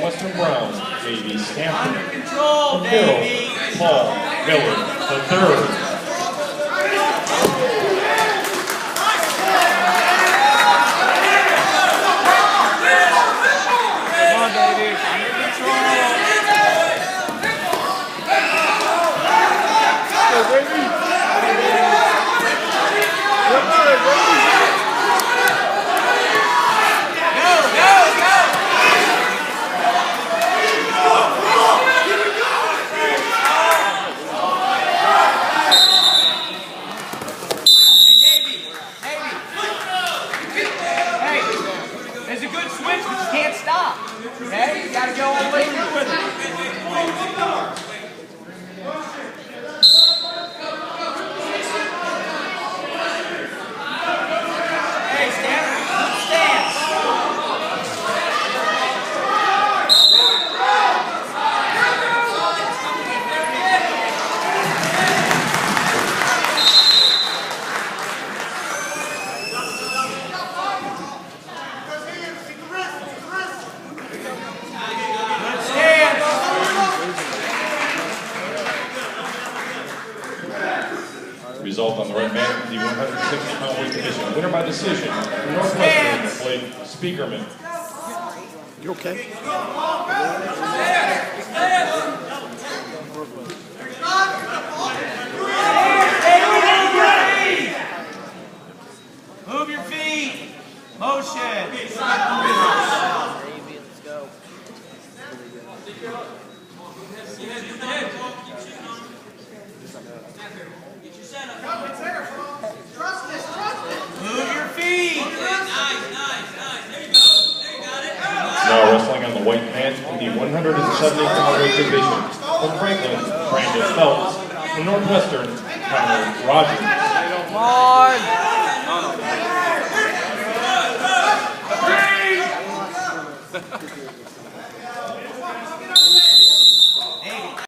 Northwestern Browns, J.V. Stanford. Under control, baby. Paul Miller III. There's a good switch, but you can't stop. Okay? You gotta go all the way through with it. Hey, stand. Good stance. Result on the red man, the 160-pound weight division. Winner by decision, Northwestern, Blake Speakerman. You okay? Move your feet. Motion. Let's go. Move your feet. Now wrestling on the white mat in the 170-pound weight division. From Franklin, Brandon Phelps. From Northwestern, Connor Rogers. Come on. Three.